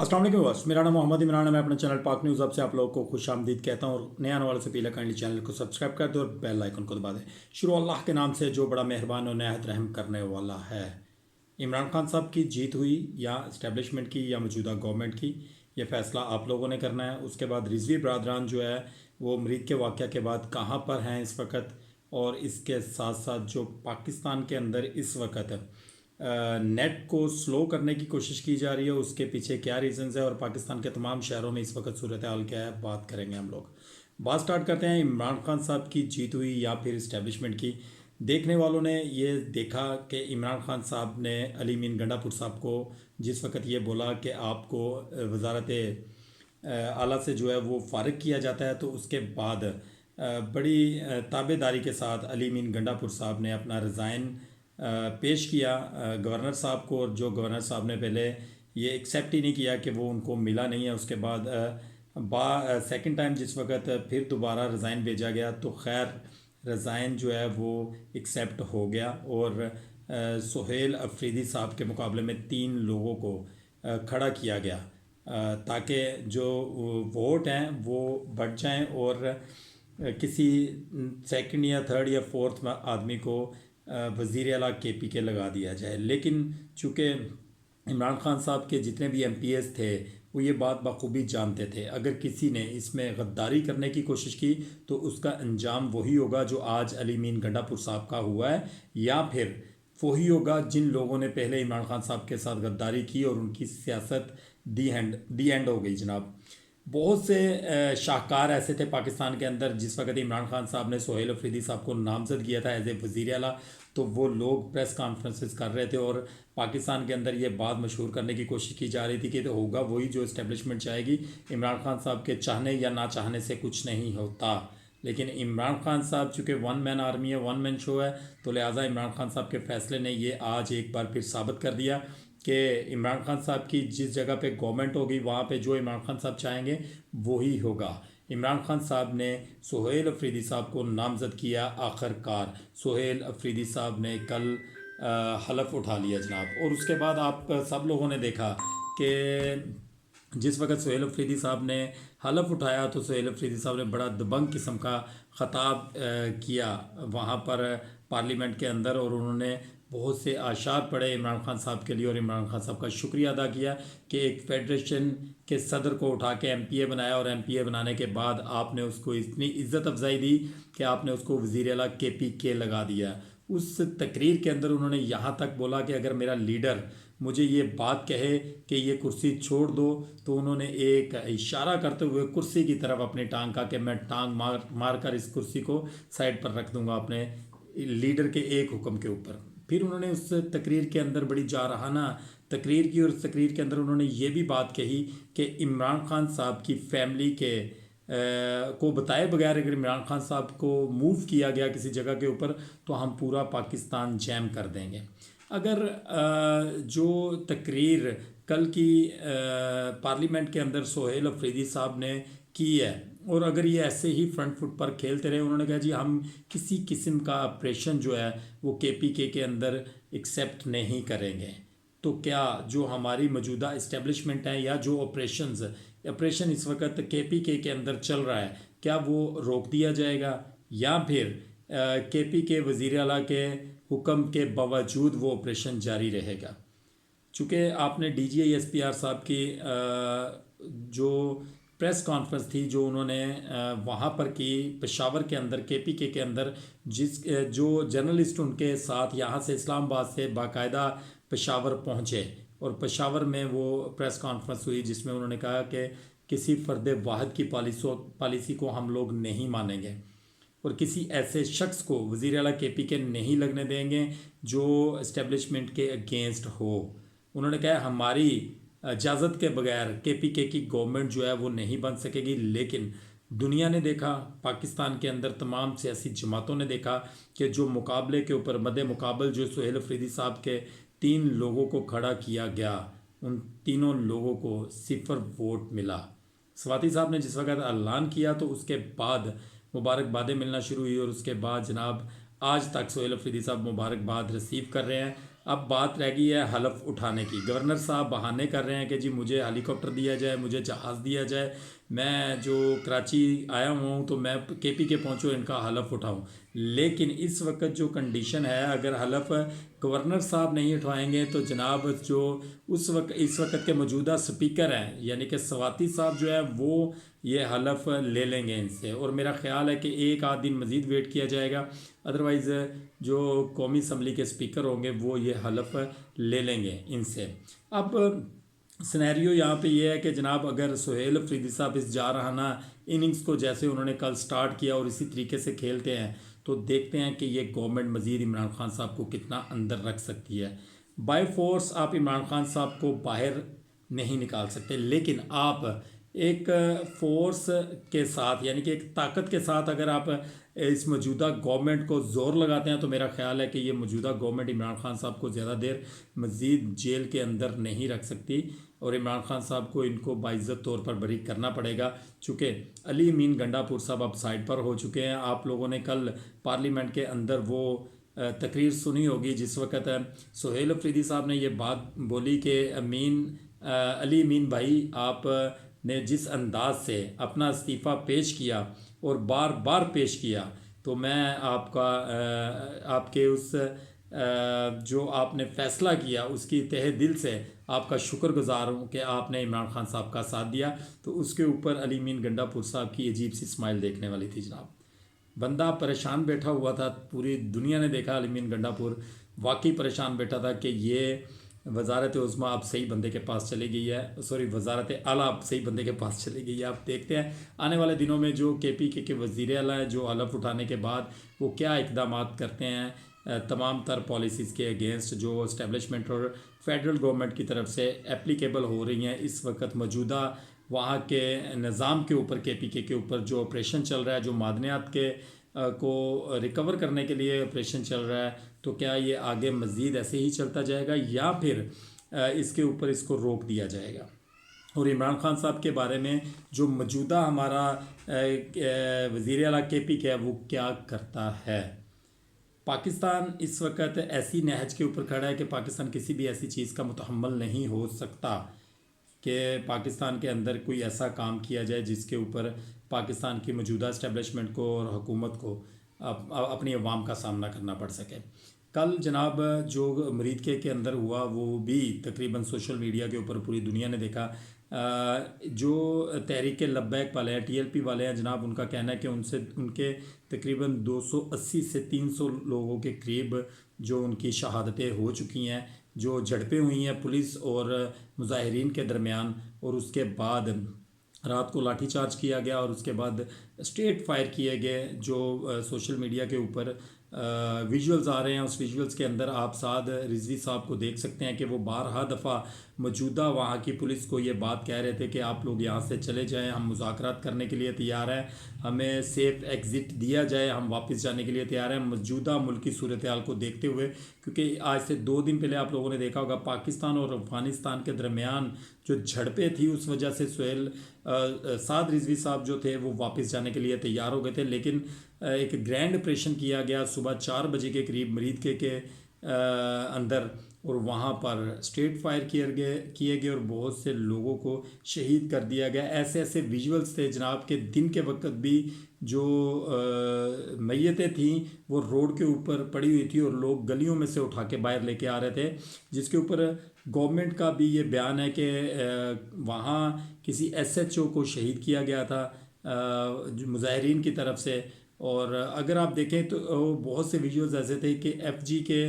अस्सलाम वालेकुम व्यूअर्स, मेरा नाम मोहम्मद इमरान है। मैं अपने चैनल पाक न्यूज़ अब से आप लोगों को खुश आमदीद कहता हूँ और नए आने वाले से पहले काइंडली चैनल को सब्सक्राइब कर दो और बेल आइकन को दबा दें। शुरू अल्लाह के नाम से जो बड़ा मेहरबान और नहायत रहम करने वाला है। इमरान खान साहब की जीत हुई या इस्टेब्लिशमेंट की या मौजूदा गवर्नमेंट की, ये फैसला आप लोगों ने करना है। उसके बाद रिजवी बरदरान जो है वो मरीद के वाक़या के बाद कहाँ पर हैं इस वक्त, और इसके साथ साथ जो पाकिस्तान के अंदर इस वक्त नेट को स्लो करने की कोशिश की जा रही है, उसके पीछे क्या रीज़न्स है और पाकिस्तान के तमाम शहरों में इस वक्त सूरत हाल क्या है, बात करेंगे हम लोग। बात स्टार्ट करते हैं इमरान खान साहब की जीत हुई या फिर इस्टेब्लिशमेंट की। देखने वालों ने ये देखा कि इमरान खान साहब ने अली मीन गंडापुर साहब को जिस वक्त ये बोला कि आपको वजारत आला से जो है वो फ़ारिग किया जाता है, तो उसके बाद बड़ी ताबेदारी के साथ अली मीन गंडापुर साहब ने अपना रिज़ाइन पेश किया गवर्नर साहब को, और जो गवर्नर साहब ने पहले ये एक्सेप्ट ही नहीं किया कि वो उनको मिला नहीं है। उसके बाद सेकंड टाइम जिस वक्त फिर दोबारा रिज़ाइन भेजा गया तो खैर रिज़ाइन जो है वो एक्सेप्ट हो गया, और सुहेल अफरीदी साहब के मुकाबले में 3 लोगों को खड़ा किया गया ताकि जो वोट हैं वो बढ़ जाएं और किसी सेकंड या थर्ड या फोर्थ आदमी को वज़ीर आला KP के लगा दिया जाए। लेकिन चूँकि इमरान खान साहब के जितने भी MPs थे वो ये बात बखूबी जानते थे, अगर किसी ने इसमें गद्दारी करने की कोशिश की तो उसका अंजाम वही होगा जो आज अली मीन गंडापुर साहब का हुआ है, या फिर वही होगा जिन लोगों ने पहले इमरान खान साहब के साथ गद्दारी की और उनकी सियासत दी एंड हो गई जनाब। बहुत से शाहकार ऐसे थे पाकिस्तान के अंदर, जिस वक्त इमरान खान साहब ने सुहेल अफरीदी साहब को नामजद किया था एज ए वज़ीर आला, तो वो लोग प्रेस कॉन्फ्रेंसेस कर रहे थे और पाकिस्तान के अंदर ये बात मशहूर करने की कोशिश की जा रही थी कि तो होगा वही जो इस्टेब्लिशमेंट चाहेगी, इमरान खान साहब के चाहने या ना चाहने से कुछ नहीं होता। लेकिन इमरान खान साहब चूँकि वन मैन आर्मी है, वन मैन शो है, तो लिहाजा इमरान खान साहब के फैसले ने ये आज एक बार फिर साबित कर दिया कि इमरान खान साहब की जिस जगह पे गवर्नमेंट होगी वहाँ पे जो इमरान खान साहब चाहेंगे वही होगा। इमरान खान साहब ने सुहेल अफरीदी साहब को नामजद किया। आखिरकार सुहेल अफरीदी साहब ने कल हलफ उठा लिया जनाब, और उसके बाद आप सब लोगों ने देखा कि जिस वक्त सुहेल अफरीदी साहब ने हलफ उठाया तो सुहेल अफरीदी साहब ने बड़ा दबंग किस्म का ख़ताब किया वहाँ पर पार्लियामेंट के अंदर, और उन्होंने बहुत से आशार पढ़े इमरान खान साहब के लिए और इमरान खान साहब का शुक्रिया अदा किया कि एक फेडरेशन के सदर को उठा के MPA बनाया, और MPA बनाने के बाद आपने उसको इतनी इज़्ज़त अफजाई दी कि आपने उसको वज़ीर आला KP के लगा दिया। उस तकरीर के अंदर उन्होंने यहाँ तक बोला कि अगर मेरा लीडर मुझे ये बात कहे कि ये कुर्सी छोड़ दो, तो उन्होंने एक इशारा करते हुए कुर्सी की तरफ अपनी टांग का कि मैं टांग मार कर इस कुर्सी को साइड पर रख दूंगा अपने लीडर के एक हुक्म के ऊपर। फिर उन्होंने उस तकरीर के अंदर बड़ी जारहाना तकरीर की, और उस तकरीर के अंदर उन्होंने ये भी बात कही कि इमरान खान साहब की फैमिली के को बताए बगैर अगर इमरान खान साहब को मूव किया गया किसी जगह के ऊपर तो हम पूरा पाकिस्तान जैम कर देंगे। अगर जो तकरीर कल की पार्लियामेंट के अंदर सुहेल अफरीदी साहब ने की है, और अगर ये ऐसे ही फ्रंट फुट पर खेलते रहे, उन्होंने कहा जी हम किसी किस्म का ऑपरेशन जो है वो KPK के अंदर एक्सेप्ट नहीं करेंगे, तो क्या जो हमारी मौजूदा इस्टेब्लिशमेंट है या जो ऑपरेशन इस वक्त KPK के अंदर चल रहा है, क्या वो रोक दिया जाएगा या फिर KPK वज़ीर आला के हुक्म के बावजूद वो ऑपरेशन जारी रहेगा। चूँकि आपने DGI SPR साहब की जो प्रेस कॉन्फ्रेंस थी जो उन्होंने वहाँ पर की पेशावर के अंदर KPK के अंदर, जो जर्नलिस्ट उनके साथ यहाँ से इस्लामाबाद से बाकायदा पेशावर पहुँचे, और पेशावर में वो प्रेस कॉन्फ्रेंस हुई जिसमें उन्होंने कहा कि किसी फ़र्द वाहिद की पॉलिसी को हम लोग नहीं मानेंगे और किसी ऐसे शख्स को वज़ीर आला KPK नहीं लगने देंगे जो इस्टेब्लिशमेंट के अगेंस्ट हो। उन्होंने कहा हमारी इजाज़त के बगैर KPK की गवर्नमेंट जो है वो नहीं बन सकेगी। लेकिन दुनिया ने देखा, पाकिस्तान के अंदर तमाम सियासी जमातों ने देखा कि जो मुकाबले के ऊपर मद्दे मुकाबल जो सुहेल अफरीदी साहब के 3 लोगों को खड़ा किया गया, उन तीनों लोगों को 0 वोट मिला। स्वाति साहब ने जिस वक्त ऐलान किया तो उसके बाद मुबारकबादें मिलना शुरू हुई, और उसके बाद जनाब आज तक सुहेल अफरीदी साहब मुबारकबाद रिसीव कर रहे हैं। अब बात रह गई है हलफ उठाने की। गवर्नर साहब बहाने कर रहे हैं कि जी मुझे हेलीकॉप्टर दिया जाए, मुझे जहाज़ दिया जाए, मैं जो कराची आया हुआ हूँ तो मैं केपी के पहुँचूँ, इनका हलफ उठाऊँ। लेकिन इस वक्त जो कंडीशन है, अगर हलफ गवर्नर साहब नहीं उठाएंगे तो जनाब जो इस वक्त के मौजूदा स्पीकर हैं यानी कि स्वाति साहब जो है वो ये हलफ ले लेंगे इनसे। और मेरा ख्याल है कि एक आध दिन मज़ीद वेट किया जाएगा, अदरवाइज़ जो कौमी असम्बली के स्पीकर होंगे वो ये हलफ ले लेंगे इनसे। अब सिनेरियो यहाँ पे ये है कि जनाब अगर सुहेल अफरीदी साहब इस जारहाना इनिंग्स को जैसे उन्होंने कल स्टार्ट किया और इसी तरीके से खेलते हैं तो देखते हैं कि ये गवर्नमेंट मज़ीद इमरान खान साहब को कितना अंदर रख सकती है। बाय फोर्स आप इमरान खान साहब को बाहर नहीं निकाल सकते, लेकिन आप एक फोर्स के साथ यानी कि एक ताकत के साथ अगर आप इस मौजूदा गवर्नमेंट को ज़ोर लगाते हैं तो मेरा ख्याल है कि ये मौजूदा गवर्नमेंट इमरान खान साहब को ज़्यादा देर मज़ीद जेल के अंदर नहीं रख सकती और इमरान खान साहब को इनको बाइज़्ज़त तौर पर बरी करना पड़ेगा। चूँकि अली अमीन गंडापुर साहब अब साइड पर हो चुके हैं। आप लोगों ने कल पार्लियामेंट के अंदर वो तकरीर सुनी होगी जिस वक्त सुहेल अफरीदी साहब ने ये बात बोली कि अली अमीन भाई आप ने जिस अंदाज से अपना इस्तीफ़ा पेश किया और बार बार पेश किया तो मैं आपके उस जो आपने फ़ैसला किया उसकी तहे दिल से आपका शुक्रगुजार हूँ कि आपने इमरान खान साहब का साथ दिया। तो उसके ऊपर अली अमीन गंडापुर साहब की अजीब सी स्माइल देखने वाली थी जनाब। बंदा परेशान बैठा हुआ था, पूरी दुनिया ने देखा अली अमीन गंडापुर वाकई परेशान बैठा था कि ये वजारत उज़्मा अब सही बंदे के पास चली गई है, सॉरी वजारत आला अब सही बंदे के पास चली गई है। आप देखते हैं आने वाले दिनों में जो के वज़ीर आला है जो हलफ उठाने के बाद वो क्या इकदाम करते हैं तमाम तर पॉलिसीज़ के अगेंस्ट जो इस्टेब्लिशमेंट और फेडरल गवर्नमेंट की तरफ से एप्लीकेबल हो रही हैं इस वक्त मौजूदा वहाँ के निज़ाम के ऊपर के ऊपर जो ऑपरेशन चल रहा है, जो मादनियात के को रिकवर करने के लिए ऑपरेशन चल रहा है, तो क्या ये आगे मज़ीद ऐसे ही चलता जाएगा या फिर इसके ऊपर इसको रोक दिया जाएगा। और इमरान खान साहब के बारे में जो मौजूदा हमारा वज़ीर आला के है वो क्या करता है। पाकिस्तान इस वक्त ऐसी नहज के ऊपर खड़ा है कि पाकिस्तान किसी भी ऐसी चीज़ का मुतहम्मल नहीं हो सकता कि पाकिस्तान के अंदर कोई ऐसा काम किया जाए जिसके ऊपर पाकिस्तान की मौजूदा इस्टेब्लिशमेंट को और हुकूमत को अपनी अवाम का सामना करना पड़ सके। कल जनाब जो मरीद के अंदर हुआ वो भी तकरीबन सोशल मीडिया के ऊपर पूरी दुनिया ने देखा। जो तहरीक लब्बैक वाले हैं, TLP वाले हैं जनाब, उनका कहना है कि उनके तकरीबन 280 से 300 लोगों के करीब जो उनकी शहादतें हो चुकी हैं, जो झड़पें हुई हैं पुलिस और मुजाहिरीन के दरमियान, और उसके बाद रात को लाठीचार्ज किया गया और उसके बाद स्ट्रेट फायर किए गए। जो सोशल मीडिया के ऊपर विजुअल्स आ रहे हैं उस विजुअल्स के अंदर आप साद रिजवी साहब को देख सकते हैं कि वो बारहा दफ़ा मौजूदा वहाँ की पुलिस को ये बात कह रहे थे कि आप लोग यहाँ से चले जाएं, हम मुज़ाकरात करने के लिए तैयार हैं, हमें सेफ़ एग्ज़िट दिया जाए, हम वापस जाने के लिए तैयार हैं मौजूदा मुल्की सूरत हाल को देखते हुए। क्योंकि आज से 2 दिन पहले आप लोगों ने देखा होगा पाकिस्तान और अफ़गानिस्तान के दरमियान जो झड़पें थी उस वजह से साद रिजवी साहब जो थे वो वापस जाने के लिए तैयार हो गए थे, लेकिन एक ग्रैंड ऑपरेशन किया गया सुबह 4 बजे के करीब मरीद के अंदर, और वहाँ पर स्ट्रेट फायर किए गए और बहुत से लोगों को शहीद कर दिया गया। ऐसे ऐसे विजुअल्स थे जनाब के दिन के वक्त भी जो मैयतें थीं वो रोड के ऊपर पड़ी हुई थी और लोग गलियों में से उठा के बाहर लेके आ रहे थे, जिसके ऊपर गवर्नमेंट का भी ये बयान है कि वहाँ किसी SHO को शहीद किया गया था मुजाहिरीन की तरफ से। और अगर आप देखें तो बहुत से विजुअल्स ऐसे थे कि FG के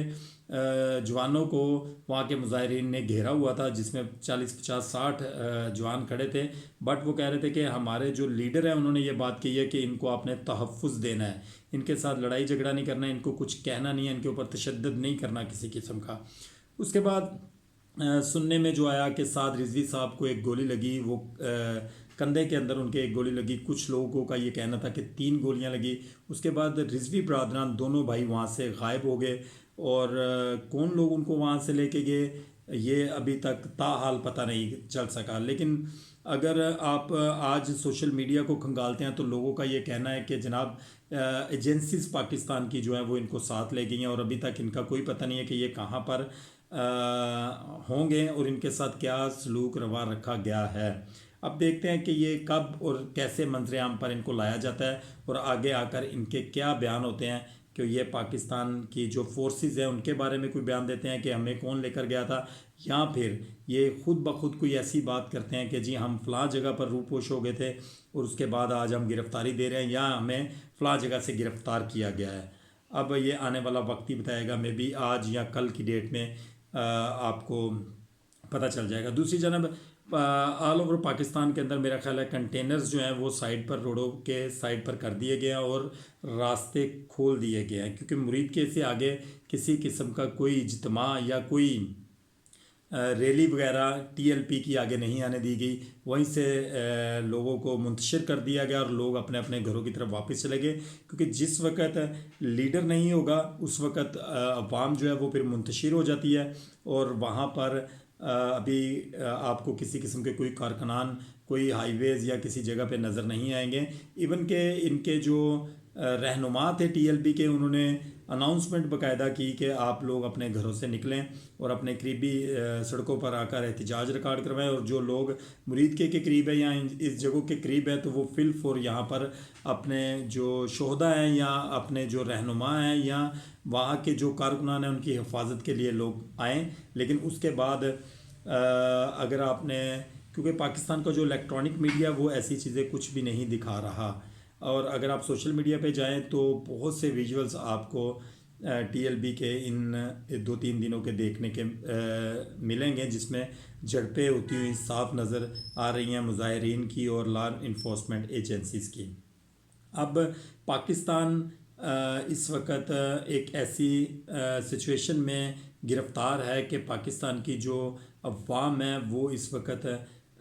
जवानों को वहाँ के मुजाहिरीन ने घेरा हुआ था जिसमें 40, 50, 60 जवान खड़े थे, बट वो कह रहे थे कि हमारे जो लीडर हैं उन्होंने ये बात कही है कि इनको आपने तहफ़्फ़ुज़ देना है, इनके साथ लड़ाई झगड़ा नहीं करना है, इनको कुछ कहना नहीं है, इनके ऊपर तशद्दुद नहीं करना किसी किस्म का। उसके बाद सुनने में जो आया कि साद रिजवी साहब को एक गोली लगी, वो कंधे के अंदर उनके एक गोली लगी। कुछ लोगों का ये कहना था कि 3 गोलियां लगी। उसके बाद रिजवी बरादरान दोनों भाई वहाँ से गायब हो गए और कौन लोग उनको वहाँ से लेके गए ये अभी तक ताहाल पता नहीं चल सका। लेकिन अगर आप आज सोशल मीडिया को खंगालते हैं तो लोगों का ये कहना है कि जनाब एजेंसीज पाकिस्तान की जो है वो इनको साथ ले गई हैं और अभी तक इनका कोई पता नहीं है कि ये कहाँ पर होंगे और इनके साथ क्या सलूक रवा रखा गया है। अब देखते हैं कि ये कब और कैसे मंजरेआम पर इनको लाया जाता है और आगे आकर इनके क्या बयान होते हैं कि ये पाकिस्तान की जो फोर्सेस हैं उनके बारे में कोई बयान देते हैं कि हमें कौन लेकर गया था, या फिर ये खुद ब खुद कोई ऐसी बात करते हैं कि जी हम फ़लाँ जगह पर रूपोश हो गए थे और उसके बाद आज हम गिरफ़्तारी दे रहे हैं या हमें फ़लाँ जगह से गिरफ़्तार किया गया है। अब ये आने वाला वक्त ही बताएगा, मे बी आज या कल की डेट में आपको पता चल जाएगा। दूसरी जानब ऑल ओवर पाकिस्तान के अंदर मेरा ख्याल है कंटेनर्स जो हैं वो साइड पर, रोडों के साइड पर कर दिए गए हैं और रास्ते खोल दिए गए हैं, क्योंकि मुरीद के से आगे किसी किस्म का कोई इज्तिमा या कोई रैली वगैरह टीएलपी की आगे नहीं आने दी गई। वहीं से लोगों को मुंतशिर कर दिया गया और लोग अपने अपने घरों की तरफ वापस चले गए, क्योंकि जिस वक्त लीडर नहीं होगा उस वक्त अवाम जो है वो फिर मुंतशिर हो जाती है और वहाँ पर अभी आपको किसी किस्म के कोई कारकुनान कोई हाईवेज़ या किसी जगह पे नज़र नहीं आएंगे। इवन के इनके जो रहनुमा थे टीएलपी के, उन्होंने अनाउंसमेंट बाकायदा की कि आप लोग अपने घरों से निकलें और अपने करीबी सड़कों पर आकर एहतजाज रिकॉर्ड करवाएं और जो लोग मुरीद के करीब है या इस जगह के करीब है तो वो फिल फॉर यहाँ पर अपने जो शोहदा हैं या अपने जो रहनुमा हैं या वहाँ के जो कारकुनान हैं उनकी हिफाजत के लिए लोग आएँ। लेकिन उसके बाद अगर आपने, क्योंकि पाकिस्तान का जो इलेक्ट्रॉनिक मीडिया वो ऐसी चीज़ें कुछ भी नहीं दिखा रहा, और अगर आप सोशल मीडिया पे जाएं तो बहुत से विजुअल्स आपको टीएलबी के इन 2-3 दिनों के देखने के मिलेंगे, जिसमें झड़पें होती हुई साफ नज़र आ रही हैं मुजाहिरीन की और लॉ इन्फोर्समेंट एजेंसीज़ की। अब पाकिस्तान इस वक्त एक ऐसी सिचुएशन में गिरफ़्तार है कि पाकिस्तान की जो अवाम है वो इस वक्त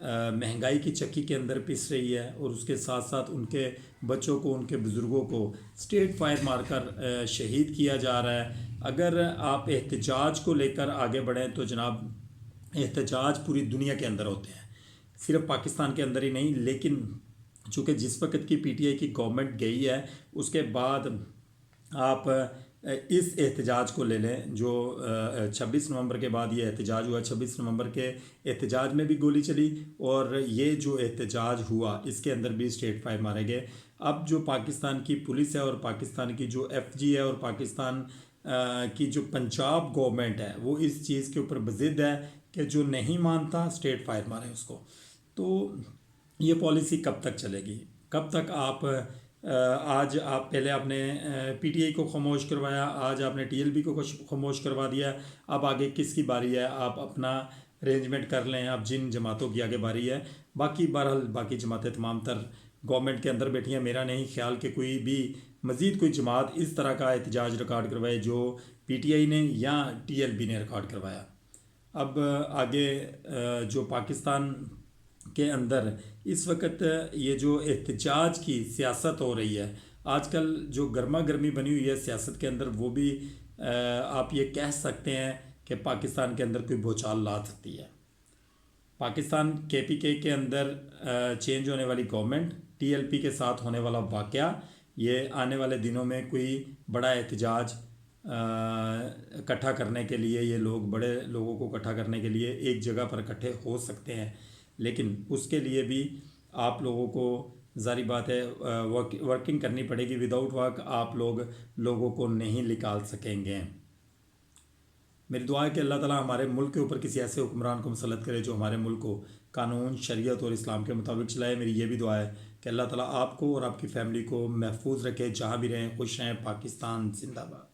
महंगाई की चक्की के अंदर पिस रही है और उसके साथ साथ उनके बच्चों को, उनके बुज़ुर्गों को स्ट्रेट फायर मारकर शहीद किया जा रहा है। अगर आप एहतजाज को लेकर आगे बढ़ें तो जनाब एहतजाज पूरी दुनिया के अंदर होते हैं, सिर्फ पाकिस्तान के अंदर ही नहीं। लेकिन चूँकि जिस वक्त की पीटीआई की गवर्नमेंट गई है उसके बाद आप इस एहतजाज को ले लें जो 26 नवंबर के बाद ये एहतजाज हुआ। 26 नवंबर के एहतजाज में भी गोली चली और ये जो एहतजाज हुआ इसके अंदर भी स्ट्रेट फायर मारे गए। अब जो पाकिस्तान की पुलिस है और पाकिस्तान की जो एफजी है और पाकिस्तान की जो पंजाब गवर्नमेंट है वो इस चीज़ के ऊपर बज़िद है कि जो नहीं मानता स्ट्रेट फायर मारे उसको। तो ये पॉलिसी कब तक चलेगी, कब तक आप आज आप पहले आपने पीटीआई को खामोश करवाया, आज आपने टीएलबी को खामोश करवा दिया, अब आगे किसकी बारी है? आप अपना अरेंजमेंट कर लें, अब जिन जमातों की आगे बारी है। बाकी बहरहाल बाकी जमातें तमाम तर गवर्नमेंट के अंदर बैठी हैं। मेरा नहीं ख्याल कि कोई भी मज़ीद कोई जमात इस तरह का एहतजाज रिकॉर्ड करवाए जो पीटीआई ने या टीएलबी ने रिकॉर्ड करवाया। अब आगे जो पाकिस्तान के अंदर इस वक्त ये जो एहतजाज की सियासत हो रही है, आजकल जो गर्मा गर्मी बनी हुई है सियासत के अंदर, वो भी आप ये कह सकते हैं कि पाकिस्तान के अंदर कोई भूचाल ला सकती है। पाकिस्तान केपीके के अंदर चेंज होने वाली गवर्नमेंट, टीएलपी के साथ होने वाला वाक़या, ये आने वाले दिनों में कोई बड़ा एहतजाज इकट्ठा करने के लिए, ये लोग बड़े लोगों को इकट्ठा करने के लिए एक जगह पर इकट्ठे हो सकते हैं। लेकिन उसके लिए भी आप लोगों को ज़ाहिर बात है वर्किंग करनी पड़ेगी। विदाउट वर्क आप लोगों को नहीं निकाल सकेंगे। मेरी दुआ है कि अल्लाह ताला हमारे मुल्क के ऊपर किसी ऐसे हुक्मरान को मुसल्लत करे जो हमारे मुल्क को कानून, शरीयत और इस्लाम के मुताबिक चलाए। मेरी ये भी दुआ है कि अल्लाह ताला आपको और आपकी फ़ैमिली को महफूज रखे, जहाँ भी रहें खुश रहें। पाकिस्तान जिंदाबाद।